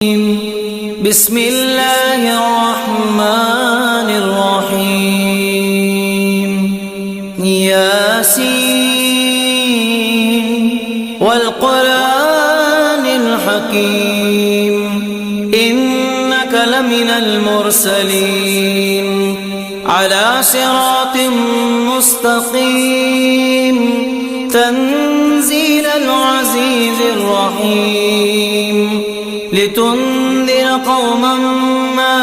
بسم الله الرحمن الرحيم ياسين والقرآن الحكيم إنك لمن المرسلين على صراط مستقيم تنزيل العزيز الرحيم لتنذر قوما ما